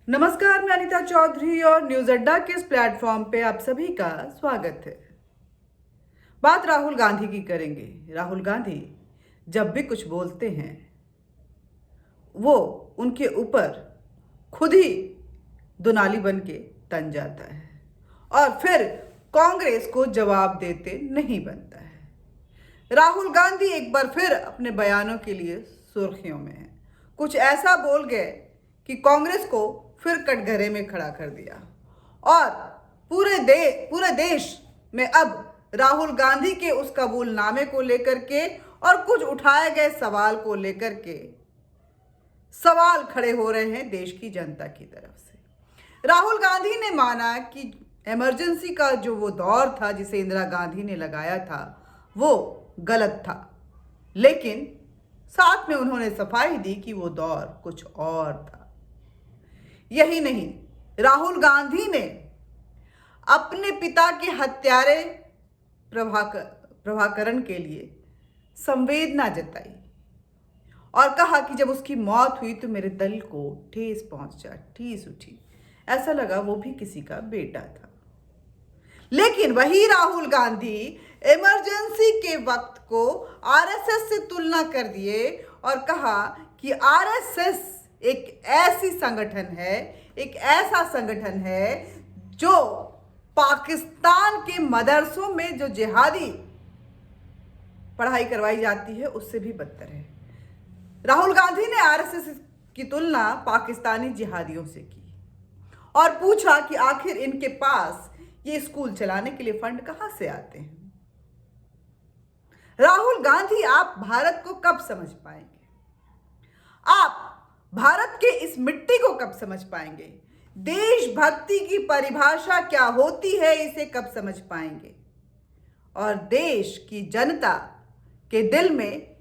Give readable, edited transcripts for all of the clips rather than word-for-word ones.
नमस्कार, मैं अनीता चौधरी और न्यूज अड्डा के इस प्लेटफॉर्म पे आप सभी का स्वागत है। बात राहुल गांधी की करेंगे। राहुल गांधी जब भी कुछ बोलते हैं वो उनके ऊपर खुद ही दुनाली बन के तन जाता है और फिर कांग्रेस को जवाब देते नहीं बनता है। राहुल गांधी एक बार फिर अपने बयानों के लिए सुर्खियों में है। कुछ ऐसा बोल गए कि कांग्रेस को फिर कटघरे में खड़ा कर दिया और पूरे देश में अब राहुल गांधी के उस कबूलनामे को लेकर के और कुछ उठाए गए सवाल को लेकर के सवाल खड़े हो रहे हैं देश की जनता की तरफ से। राहुल गांधी ने माना कि इमरजेंसी का जो वो दौर था जिसे इंदिरा गांधी ने लगाया था वो गलत था, लेकिन साथ में उन्होंने सफाई दी कि वो दौर कुछ और था। यही नहीं, राहुल गांधी ने अपने पिता के हत्यारे प्रभाकरण के लिए संवेदना जताई और कहा कि जब उसकी मौत हुई तो मेरे दिल को ठेस पहुंचा, ठेस उठी, ऐसा लगा वो भी किसी का बेटा था। लेकिन वही राहुल गांधी इमरजेंसी के वक्त को आरएसएस से तुलना कर दिए और कहा कि आरएसएस एक ऐसा संगठन है जो पाकिस्तान के मदरसों में जो जिहादी पढ़ाई करवाई जाती है उससे भी बदतर है। राहुल गांधी ने आरएसएस की तुलना पाकिस्तानी जिहादियों से की और पूछा कि आखिर इनके पास ये स्कूल चलाने के लिए फंड कहां से आते हैं। राहुल गांधी, आप भारत को कब समझ पाएंगे? आप भारत के इस मिट्टी को कब समझ पाएंगे? देशभक्ति की परिभाषा क्या होती है इसे कब समझ पाएंगे? और देश की जनता के दिल में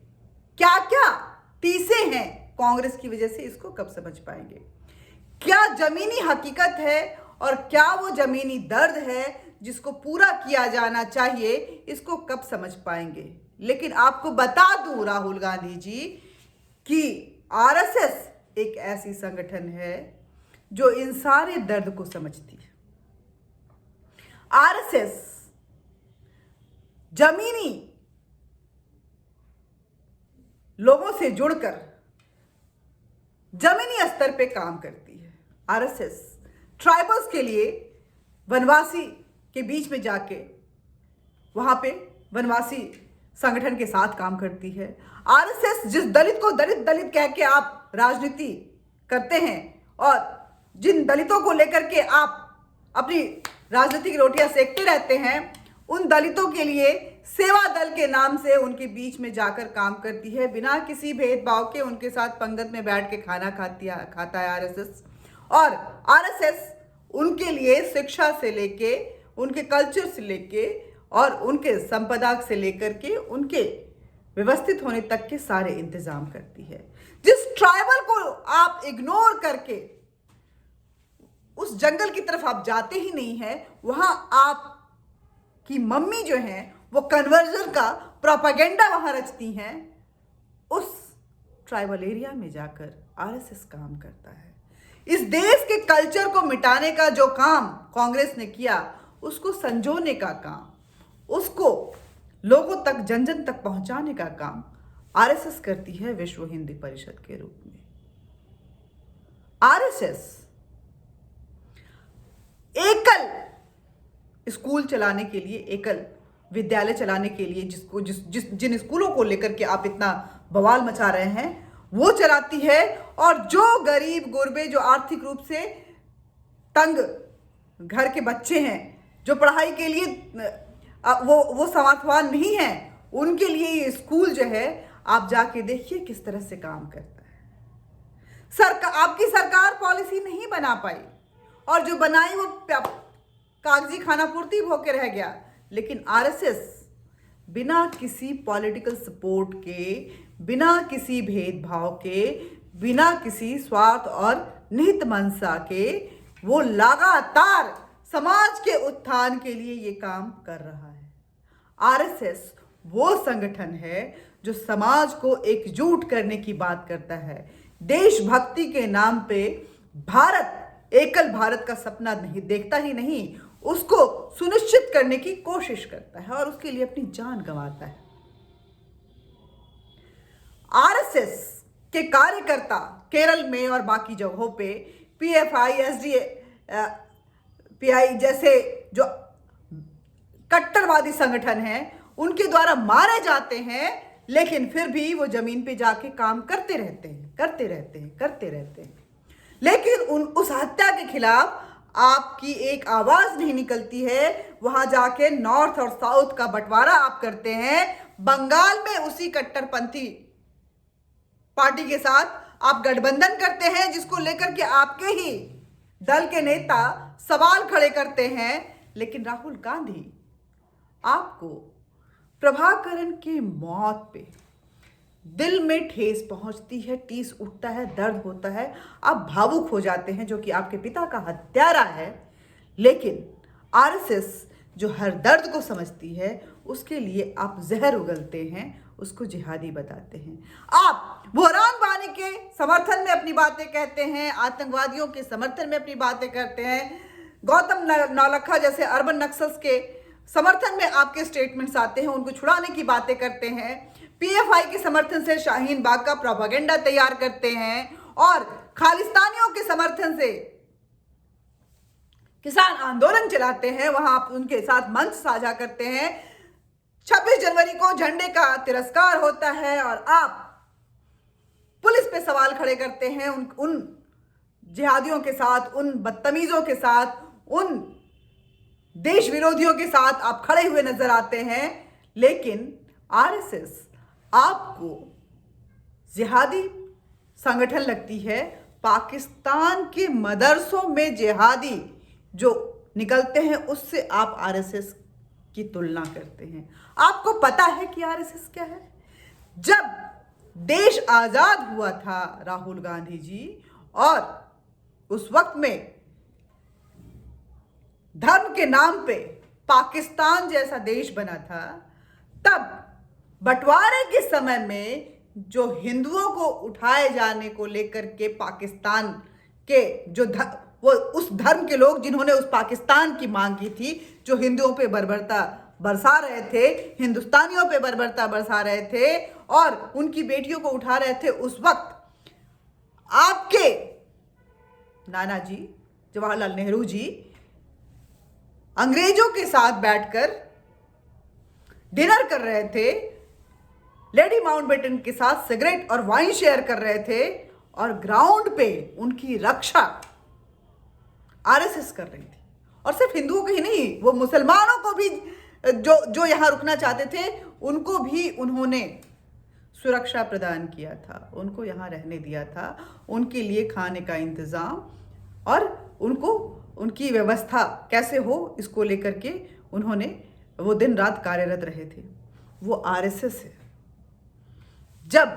क्या क्या टीसे हैं कांग्रेस की वजह से, इसको कब समझ पाएंगे? क्या जमीनी हकीकत है और क्या वो जमीनी दर्द है जिसको पूरा किया जाना चाहिए, इसको कब समझ पाएंगे? लेकिन आपको बता दूं राहुल गांधी जी कि आरएसएस एक ऐसी संगठन है जो इन सारे दर्द को समझती है। आरएसएस जमीनी लोगों से जुड़कर जमीनी स्तर पे काम करती है। आरएसएस ट्राइबल्स के लिए वनवासी के बीच में जाके वहां पे वनवासी संगठन के साथ काम करती है। आरएसएस जिस दलित को दलित कह के आप राजनीति करते हैं और जिन दलितों को लेकर के आप अपनी राजनीतिक रोटियां सेकते रहते हैं, उन दलितों के लिए सेवा दल के नाम से उनके बीच में जाकर काम करती है। बिना किसी भेदभाव के उनके साथ पंगत में बैठ के खाना खाता है आरएसएस। और आरएसएस उनके लिए शिक्षा से लेके, उनके कल्चर से लेके और उनके संपदा से लेकर के उनके व्यवस्थित होने तक के सारे इंतजाम करती है। जिस ट्राइबल को आप इग्नोर करके उस जंगल की तरफ आप जाते ही नहीं है, वहां आपकी मम्मी जो है वो कन्वर्जन का प्रोपेगेंडा वहां रचती हैं, उस ट्राइबल एरिया में जाकर आरएसएस काम करता है। इस देश के कल्चर को मिटाने का जो काम कांग्रेस ने किया, उसको संजोने का काम, उसको लोगों तक, जन जन तक पहुंचाने का काम आरएसएस करती है विश्व हिंदू परिषद के रूप में। आरएसएस एकल स्कूल चलाने के लिए, एकल विद्यालय चलाने के लिए, जिन स्कूलों को लेकर के आप इतना बवाल मचा रहे हैं, वो चलाती है। और जो गरीब गुरबे, जो आर्थिक रूप से तंग घर के बच्चे हैं, जो पढ़ाई के लिए वो सामर्थ्यवान नहीं है, उनके लिए ये स्कूल जो है, आप जाके देखिए किस तरह से काम करता है। आपकी सरकार पॉलिसी नहीं बना पाई और जो बनाई वो कागजी खानापूर्ति होके रह गया। लेकिन आरएसएस बिना किसी पॉलिटिकल सपोर्ट के, बिना किसी भेदभाव के, बिना किसी स्वार्थ और निहित मंशा के, वो लगातार समाज के उत्थान के लिए ये काम कर रहा है। आरएसएस वो संगठन है जो समाज को एकजुट करने की बात करता है। देशभक्ति के नाम पे भारत एकल भारत का सपना नहीं देखता ही नहीं, उसको सुनिश्चित करने की कोशिश करता है और उसके लिए अपनी जान गंवाता है। आरएसएस के कार्यकर्ता केरल में और बाकी जगहों पे पीएफआई, एसडीपीआई जैसे जो कट्टरवादी संगठन हैं उनके द्वारा मारे जाते हैं, लेकिन फिर भी वो जमीन पे जाके काम करते रहते हैं। लेकिन उस हत्या के खिलाफ आपकी एक आवाज नहीं निकलती है। वहां जाके नॉर्थ और साउथ का बंटवारा आप करते हैं। बंगाल में उसी कट्टरपंथी पार्टी के साथ आप गठबंधन करते हैं, जिसको लेकर के आपके ही दल के नेता सवाल खड़े करते हैं। लेकिन राहुल गांधी, आपको प्रभाकरण की मौत पे दिल में ठेस पहुंचती है, टीस उठता है, दर्द होता है, आप भावुक हो जाते हैं, जो कि आपके पिता का हत्यारा है। लेकिन आरएसएस जो हर दर्द को समझती है, उसके लिए आप जहर उगलते हैं, उसको जिहादी बताते हैं। आप बुहरान वानी के समर्थन में अपनी बातें कहते हैं, आतंकवादियों के समर्थन में अपनी बातें करते हैं, गौतम नौलखा जैसे अर्बन नक्सल्स के समर्थन में आपके स्टेटमेंट्स आते हैं, उनको छुड़ाने की बातें करते हैं, पीएफआई के समर्थन से शाहीन बाग का प्रोपेगेंडा तैयार करते हैं और खालिस्तानियों के समर्थन से किसान आंदोलन चलाते हैं, वहां आप उनके साथ मंच साझा करते हैं। 26 जनवरी को झंडे का तिरस्कार होता है और आप पुलिस पे सवाल खड़े करते हैं, उन जिहादियों के साथ, उन बदतमीजों के साथ, उन देश विरोधियों के साथ आप खड़े हुए नजर आते हैं। लेकिन आरएसएस आपको जिहादी संगठन लगती है। पाकिस्तान के मदरसों में जिहादी जो निकलते हैं, उससे आप आरएसएस की तुलना करते हैं। आपको पता है कि आरएसएस क्या है? जब देश आजाद हुआ था राहुल गांधी जी, और उस वक्त में धर्म के नाम पे पाकिस्तान जैसा देश बना था, तब बंटवारे के समय में जो हिंदुओं को उठाए जाने को लेकर के पाकिस्तान के जो वो उस धर्म के लोग जिन्होंने उस पाकिस्तान की मांग की थी, जो हिंदुओं पे बर्बरता बरसा रहे थे, हिंदुस्तानियों पे बर्बरता बरसा रहे थे और उनकी बेटियों को उठा रहे थे, उस वक्त आपके नाना जी जवाहरलाल नेहरू जी अंग्रेजों के साथ बैठकर डिनर कर रहे थे, लेडी माउंटबेटन के साथ सिगरेट और वाइन शेयर कर रहे थे, और ग्राउंड पे उनकी रक्षा आरएसएस कर रही थी। और सिर्फ हिंदुओं को ही नहीं, वो मुसलमानों को भी जो यहां रुकना चाहते थे, उनको भी उन्होंने सुरक्षा प्रदान किया था, उनको यहां रहने दिया था, उनके लिए खाने का इंतजाम और उनको उनकी व्यवस्था कैसे हो, इसको लेकर के उन्होंने वो दिन रात कार्यरत रहे थे। वो आरएसएस है। जब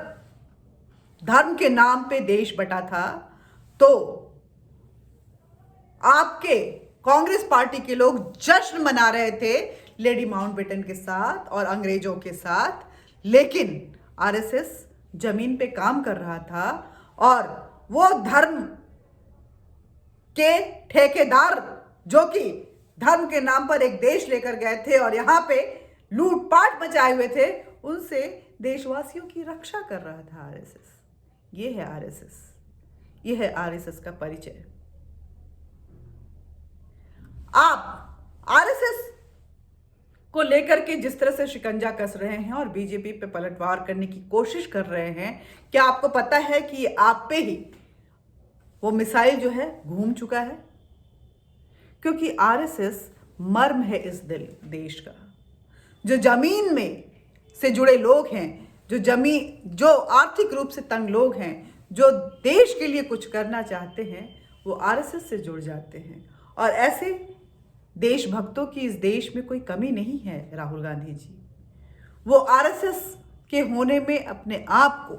धर्म के नाम पे देश बटा था, तो आपके कांग्रेस पार्टी के लोग जश्न मना रहे थे लेडी माउंटबेटन के साथ और अंग्रेजों के साथ, लेकिन आरएसएस जमीन पे काम कर रहा था और वो धर्म के ठेकेदार जो कि धर्म के नाम पर एक देश लेकर गए थे और यहां पे लूटपाट मचाए हुए थे, उनसे देशवासियों की रक्षा कर रहा था आरएसएस। ये है आरएसएस, ये है आरएसएस का परिचय। आप आरएसएस को लेकर के जिस तरह से शिकंजा कस रहे हैं और बीजेपी पे पलटवार करने की कोशिश कर रहे हैं, क्या आपको पता है कि आप पे ही वो मिसाइल जो है घूम चुका है? क्योंकि आरएसएस मर्म है इस देश का। जो जमीन में से जुड़े लोग हैं, जो आर्थिक रूप से तंग लोग हैं, जो देश के लिए कुछ करना चाहते हैं, वो आरएसएस से जुड़ जाते हैं। और ऐसे देशभक्तों की इस देश में कोई कमी नहीं है राहुल गांधी जी। वो आरएसएस के होने में अपने आप को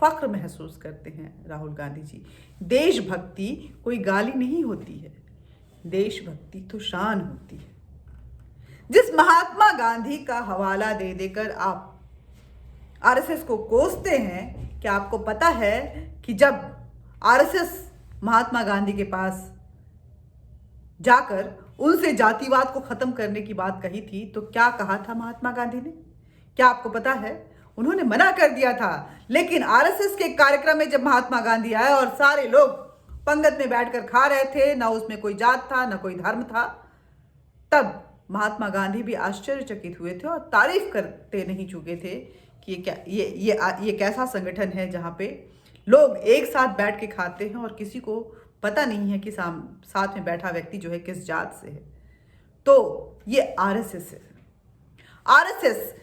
फख्र महसूस करते हैं राहुल गांधी जी। देशभक्ति कोई गाली नहीं होती है, देशभक्ति तो शान होती है। जिस महात्मा गांधी का हवाला दे देकर आप आरएसएस को कोसते हैं, क्या आपको पता है कि जब आरएसएस महात्मा गांधी के पास जाकर उनसे जातिवाद को खत्म करने की बात कही थी, तो क्या कहा था महात्मा गांधी ने? क्या आपको पता है? उन्होंने मना कर दिया था। लेकिन आरएसएस के कार्यक्रम में जब महात्मा गांधी आए और सारे लोग पंगत में बैठकर खा रहे थे, ना उसमें कोई जात था ना कोई धर्म था, तब महात्मा गांधी भी आश्चर्यचकित हुए थे और तारीफ करते नहीं चुके थे कि ये कैसा संगठन है जहाँ पे लोग एक साथ बैठ के खाते हैं और किसी को पता नहीं है कि साथ में बैठा व्यक्ति जो है किस जात से है। तो ये आरएसएस है। आरएसएस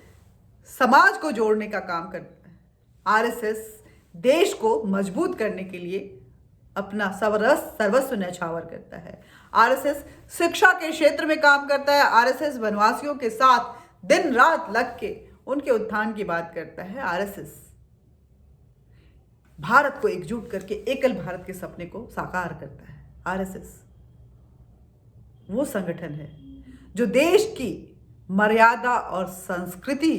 समाज को जोड़ने का काम करता है। आरएसएस देश को मजबूत करने के लिए अपना सर्वस्व न्यौछावर करता है। आरएसएस शिक्षा के क्षेत्र में काम करता है। आरएसएस वनवासियों के साथ दिन रात लग के उनके उत्थान की बात करता है। आरएसएस भारत को एकजुट करके एकल भारत के सपने को साकार करता है। आरएसएस वो संगठन है जो देश की मर्यादा और संस्कृति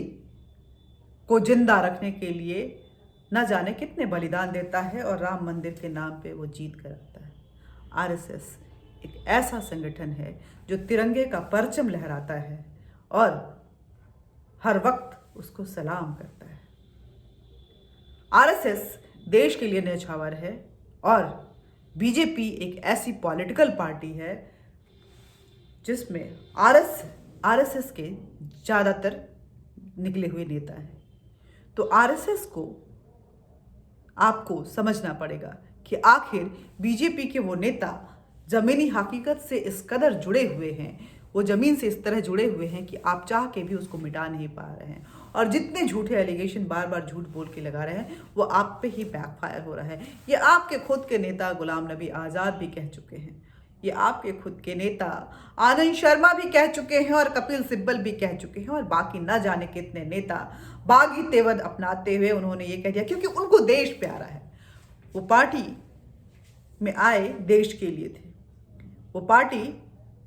को जिंदा रखने के लिए न जाने कितने बलिदान देता है और राम मंदिर के नाम पे वो जीत कर आता है। आरएसएस एक ऐसा संगठन है जो तिरंगे का परचम लहराता है और हर वक्त उसको सलाम करता है। आरएसएस देश के लिए न्यौछावर है और बीजेपी एक ऐसी पॉलिटिकल पार्टी है जिसमें आरएसएस के ज़्यादातर निकले हुए नेता हैं। तो आरएसएस को आपको समझना पड़ेगा कि आखिर बीजेपी के वो नेता ज़मीनी हकीकत से इस कदर जुड़े हुए हैं, वो ज़मीन से इस तरह जुड़े हुए हैं कि आप चाह के भी उसको मिटा नहीं पा रहे हैं। और जितने झूठे एलिगेशन बार बार झूठ बोल के लगा रहे हैं वो आप पे ही बैकफायर हो रहा है। ये आपके खुद के नेता गुलाम नबी आज़ाद भी कह चुके हैं, ये आपके खुद के नेता आनंद शर्मा भी कह चुके हैं और कपिल सिब्बल भी कह चुके हैं और बाकी न जाने कितने नेता बागी तेवद अपनाते हुए उन्होंने ये कह दिया क्योंकि उनको देश प्यारा है। वो पार्टी में आए देश के लिए थे, वो पार्टी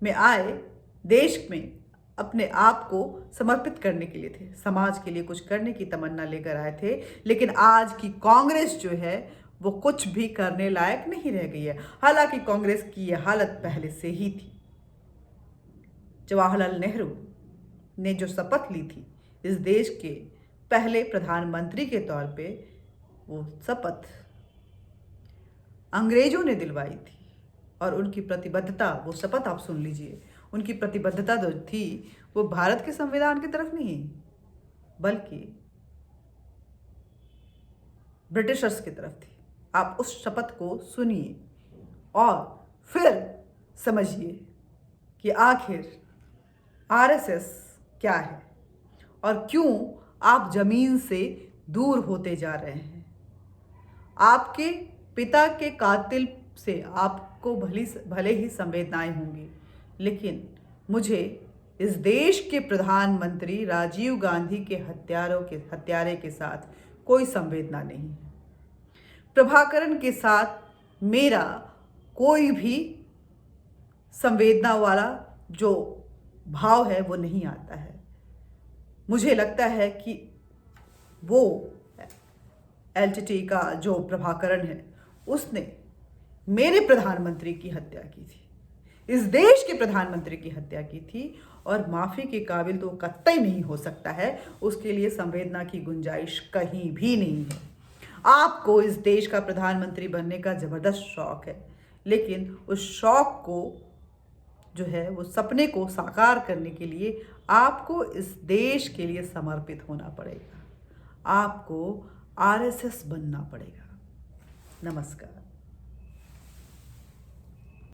में आए देश में अपने आप को समर्पित करने के लिए थे, समाज के लिए कुछ करने की तमन्ना लेकर आए थे। लेकिन आज की कांग्रेस जो है वो कुछ भी करने लायक नहीं रह गई है। हालांकि कांग्रेस की यह हालत पहले से ही थी। जवाहरलाल नेहरू ने जो शपथ ली थी इस देश के पहले प्रधानमंत्री के तौर पे, वो शपथ अंग्रेजों ने दिलवाई थी और उनकी प्रतिबद्धता, वो शपथ आप सुन लीजिए, उनकी प्रतिबद्धता जो थी वो भारत के संविधान की तरफ नहीं बल्कि ब्रिटिशर्स की तरफ थी। आप उस शपथ को सुनिए और फिर समझिए कि आखिर आरएसएस क्या है और क्यों आप जमीन से दूर होते जा रहे हैं। आपके पिता के कातिल से आपको भले ही संवेदनाएं होंगी, लेकिन मुझे इस देश के प्रधानमंत्री राजीव गांधी के हत्यारे के साथ कोई संवेदना नहीं है। प्रभाकरण के साथ मेरा कोई भी संवेदना वाला जो भाव है वो नहीं आता है। मुझे लगता है कि वो एलटीटी का जो प्रभाकरण है उसने मेरे प्रधानमंत्री की हत्या की थी, इस देश के प्रधानमंत्री की हत्या की थी और माफ़ी के काबिल तो कतई नहीं हो सकता है। उसके लिए संवेदना की गुंजाइश कहीं भी नहीं है। आपको इस देश का प्रधानमंत्री बनने का ज़बरदस्त शौक़ है, लेकिन उस शौक़ को जो है वो सपने को साकार करने के लिए आपको इस देश के लिए समर्पित होना पड़ेगा। आपको आरएसएस बनना पड़ेगा। नमस्कार।